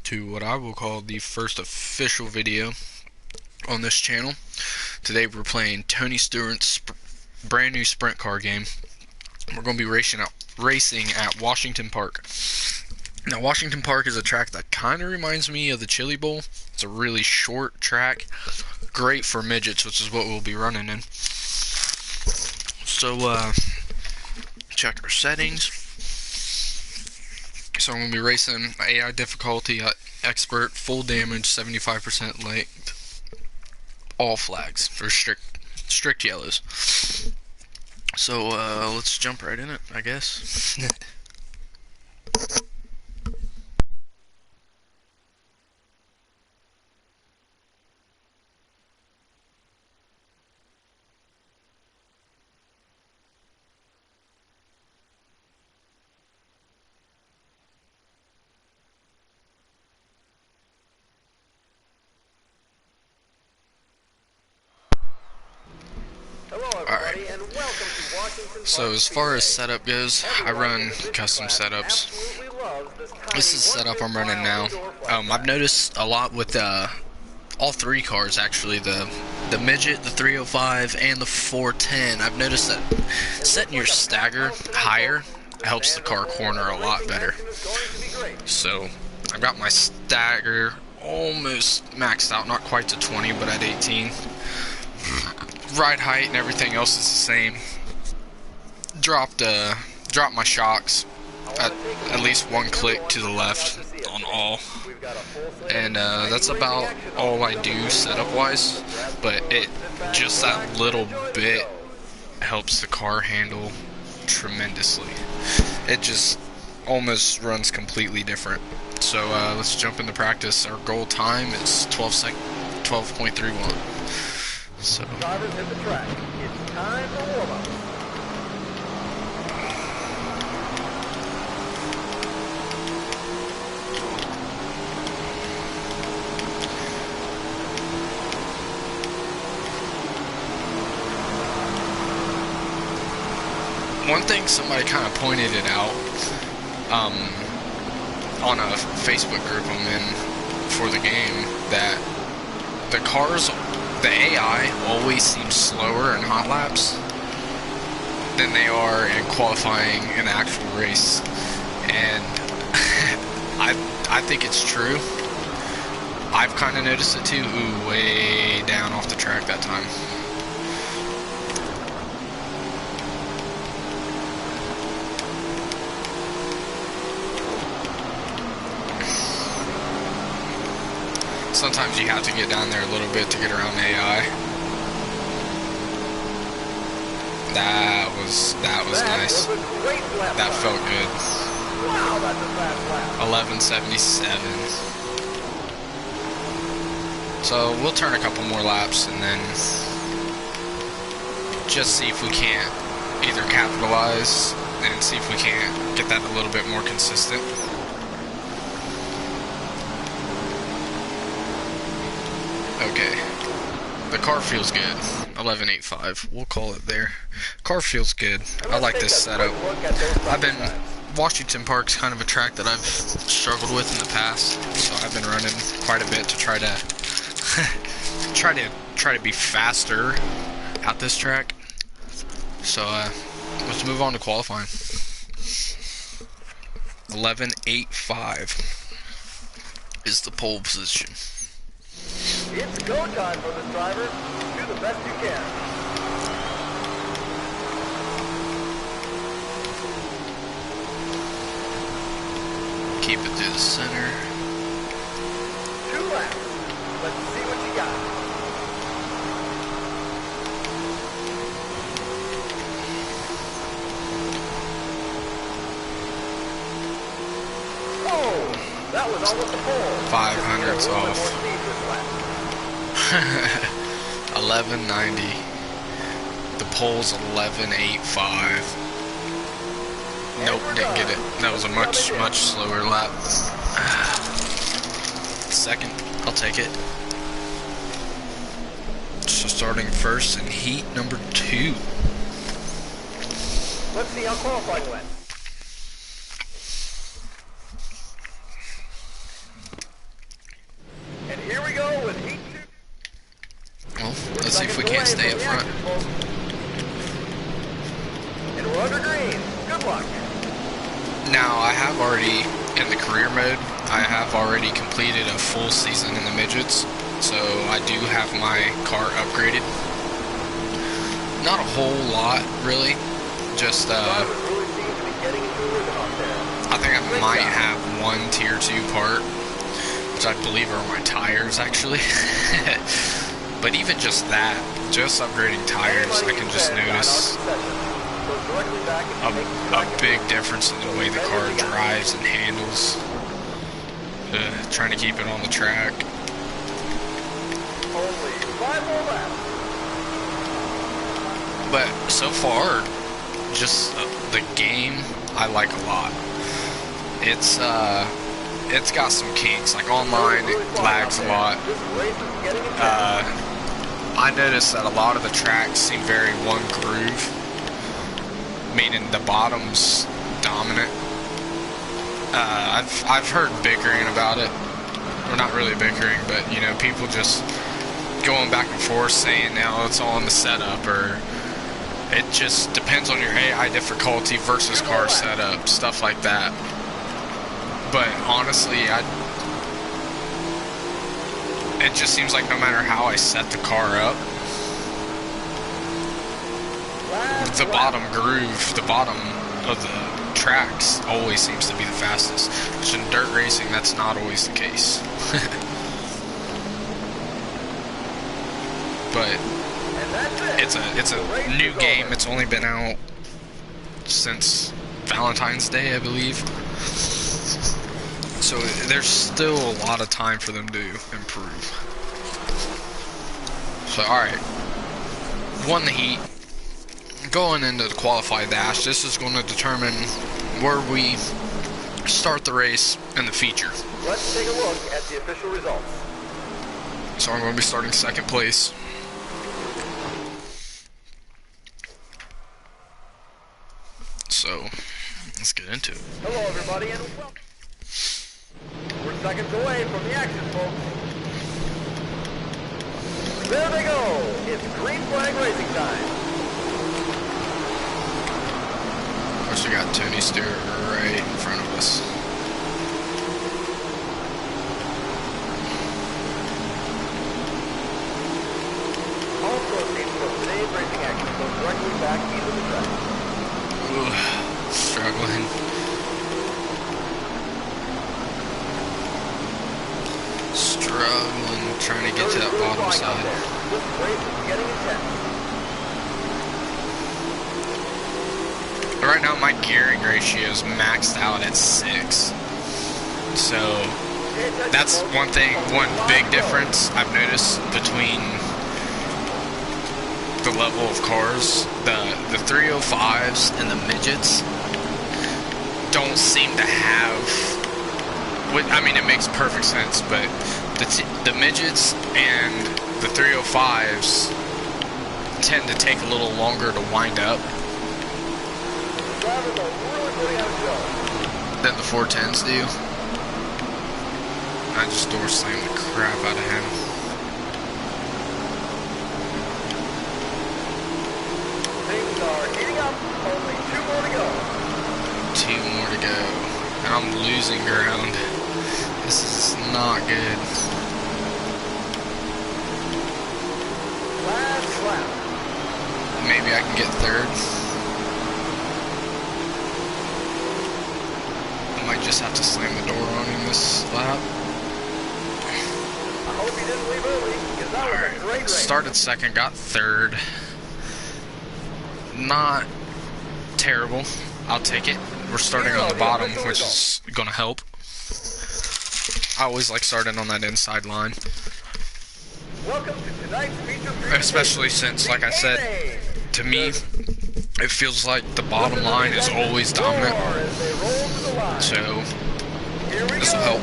to what I will call the first official video on this channel. Today we're playing Tony Stewart's brand new sprint car game. We're going to be racing at Washington Park. Now, Washington Park is a track that kind of reminds me of the Chili Bowl. It's a really short track, great for midgets, which is what we'll be running in. So, check our settings. So I'm going to be racing AI difficulty, expert, full damage, 75% length, all flags, or strict yellows. So let's jump right in it, I guess. Alright, so as far as setup goes, I run custom setups. This is the setup I'm running now. I've noticed a lot with all three cars, actually, the midget, the 305, and the 410. I've noticed that setting your stagger higher helps the car corner a lot better. So I've got my stagger almost maxed out, not quite to 20, but at 18. Ride height and everything else is the same. Dropped my shocks at least one click to the left on all, and that's about all I do setup wise. But it just that little bit helps the car handle tremendously. It just almost runs completely different. So let's jump into practice. Our goal time is 12.31. So drivers hit the track. It's time for warm-up. One thing somebody kind of pointed it out on a Facebook group I'm in for the game, that the AI always seems slower in hot laps than they are in qualifying an actual race, and I think it's true. I've kind of noticed it too. Ooh, way down off the track that time. Sometimes you have to get down there a little bit to get around the AI. That was nice. That felt good. 1177. So we'll turn a couple more laps and then just see if we can't either capitalize and see if we can't get that a little bit more consistent. Okay, the car feels good. 11.85, we'll call it there. Car feels good. I like this setup. Washington Park's kind of a track that I've struggled with in the past, so I've been running quite a bit to try to be faster at this track. So let's move on to qualifying. 11.85 is the pole position. It's go time for this driver. Do the best you can. Keep it through the center. 2 laps. Let's see what you got. Oh, that was almost a pole. 500's off. 1190. The pole's 1185. Nope, didn't get it. That was a much slower lap. Second, I'll take it. So starting first in heat number 2. Let's see how qualifying went. Let's see if we can't stay up front. And we're under green. Good luck. Now, I have already, in the career mode, I have already completed a full season in the midgets, so I do have my car upgraded. Not a whole lot, really. Just, I think I might have one tier 2 part, which I believe are my tires, actually. But even just that, just upgrading tires, I can just notice a big difference in the way the car drives and handles. Trying to keep it on the track. But so far, just the game I like a lot. It's got some kinks. Like online, it lags a lot. I noticed that a lot of the tracks seem very one groove, meaning the bottom's dominant. I've heard bickering about it. Well, not really bickering, but you know, people just going back and forth saying now it's all in the setup, or it just depends on your AI difficulty versus car setup, stuff like that. But honestly, it just seems like no matter how I set the car up, the bottom groove, the bottom of the tracks always seems to be the fastest, which in dirt racing, that's not always the case. But it's a new game. It's only been out since Valentine's Day, I believe. So there's still a lot of time for them to improve. So alright, won the heat. Going into the qualified dash, this is going to determine where we start the race in the feature. Let's take a look at the official results. So I'm going to be starting second place. So let's get into it. Hello everybody and welcome. We're seconds away from the action, folks. There they go. It's green flag racing time. Of course, we got Tony Stewart right in front of us. All proceeds from today's racing action go directly back into the track. Ooh, struggling. Struggling, trying to get to that bottom side. This race is getting intense. Right now, my gearing ratio is maxed out at 6. So that's one thing, one big difference I've noticed between the level of cars. The 305s and the midgets don't seem to have. I mean, it makes perfect sense, but the midgets and the 305s tend to take a little longer to wind up than the 410s do. I just door slammed the crap out of him. Things are heating up. Only 2 more to go. 2 more to go. And I'm losing ground. This is not good. Last lap. Maybe I can get third. I might just have to slam the door on him this lap. I hope he didn't leave early, because that was a great race. Started second, got third. Not terrible. I'll take it. We're starting on the bottom, which is going to help. I always like starting on that inside line. Welcome to tonight's feature. Especially since, like I said, to me, it feels like the bottom line is always dominant. So, this will help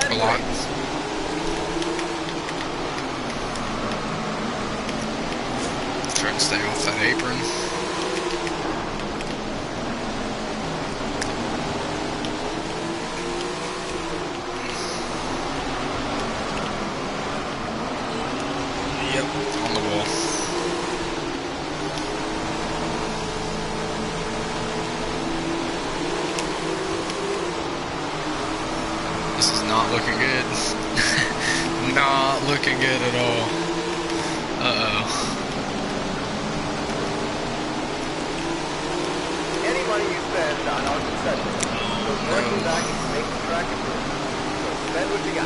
a lot. Try to stay off that apron. Yep, This is not looking good. Not looking good at all. Uh-oh. Any money you spend on our concession goes directly back into making the track improve. So spend what you got.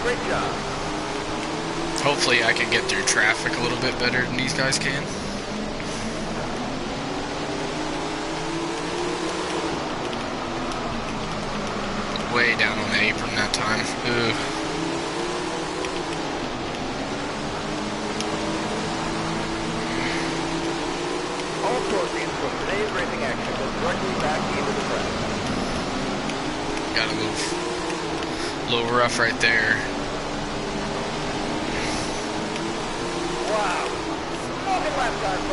Great job. Hopefully I can get through traffic a little bit better than these guys can. Way down on the apron that time. Ooh. All proceeds from today's racing action go directly back into the press. Got a little rough right there. Wow. Smoking lap time,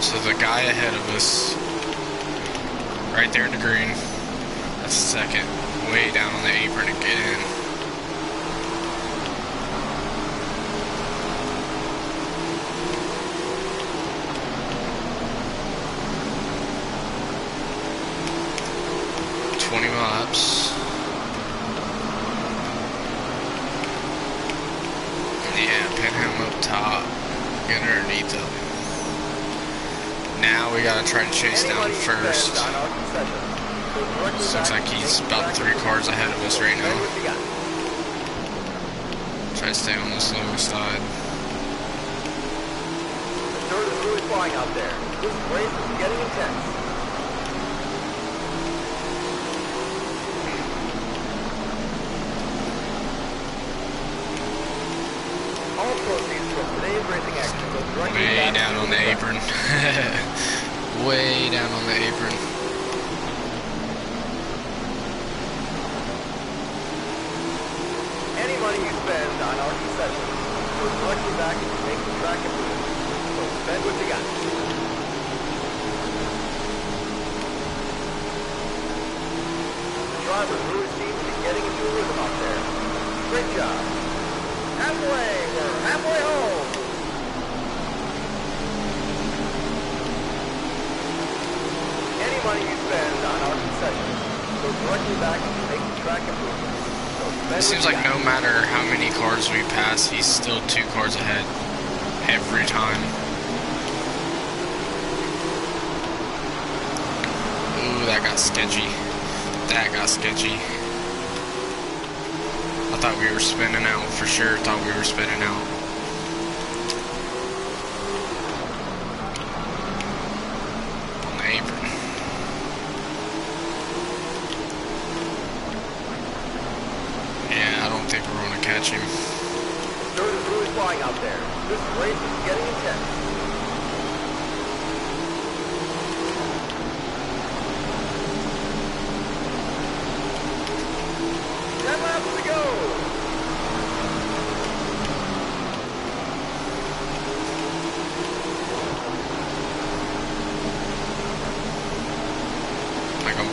folks. So the guy ahead of us, right there in the green, that's second, way down on the apron again. Laps. Yeah, pin him up top. Get underneath him. Now we gotta try to chase down first. Looks like he's about 3 cars ahead of us right now. Try to stay on the slow side. The dirt is really flying out there. This race is getting intense. Way down on the apron. Way down on the apron. Any money you spend on our concession goes directly back into making the track improve. So spend what you got. The driver really seems to be getting into a rhythm out there. Great job. We're halfway home. Any money you spend on our concession goes directly back into making the track improvements. So it seems like no matter how many cars we pass, he's still 2 cars ahead every time. Ooh, that got sketchy. That got sketchy. I thought we were spinning out for sure. Thought we were spinning out. On the apron. Yeah, I don't think we're going to catch him. The dirt is really flying out there. This race is getting intense.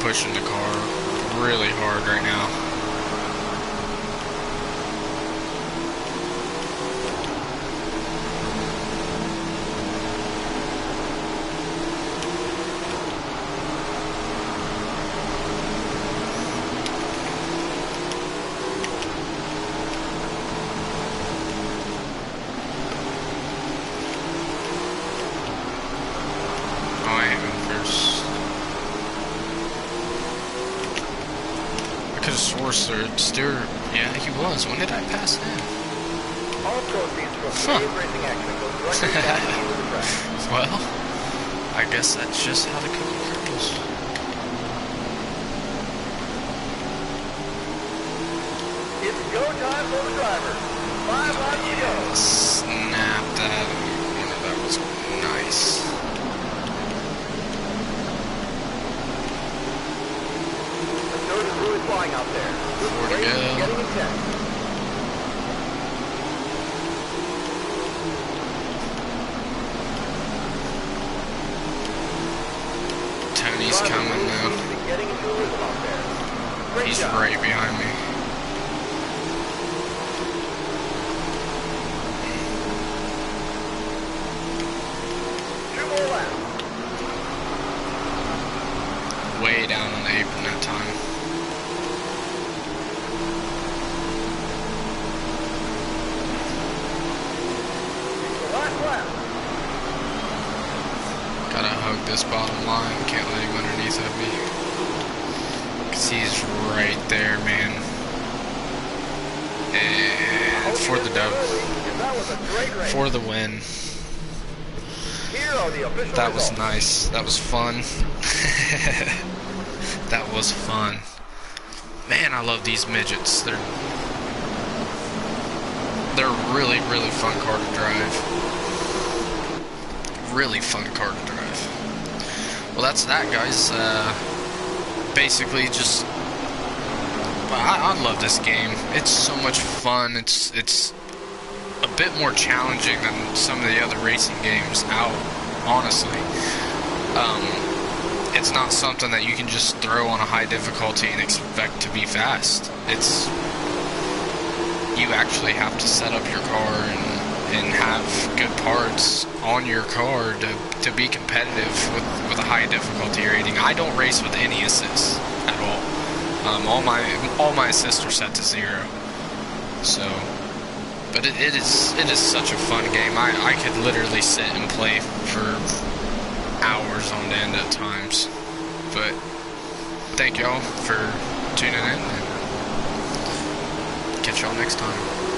Pushing the car really hard right now. Oh, I am in first. I could have swore Stewart. Yeah, he was. When did I pass him? All proceeds from today's racing action goes directly back into the track. Well, I guess that's just how the cookie crumbles. It's go time for the driver. 5 laps to go. Snap that. That was nice. Really flying out there. This race is getting intense. He's coming now. He's right behind me. Way down on the apron that time. Gotta hug this bottom line. Can't let him underneath of me. Cause he's right there, man. And for the dub. For the win. That was nice. That was fun. That was fun. Man, I love these midgets. They're really, really fun car to drive. Really fun car to drive. Well, that's that, guys. Basically, just I love this game. It's so much fun. It's a bit more challenging than some of the other racing games out, honestly. It's not something that you can just throw on a high difficulty and expect to be fast. You actually have to set up your car and have good parts on your car to be competitive with a high difficulty rating. I don't race with any assists at all. All my assists are set to 0. So, but it is such a fun game. I could literally sit and play for hours on end at times. But thank y'all for tuning in, and catch y'all next time.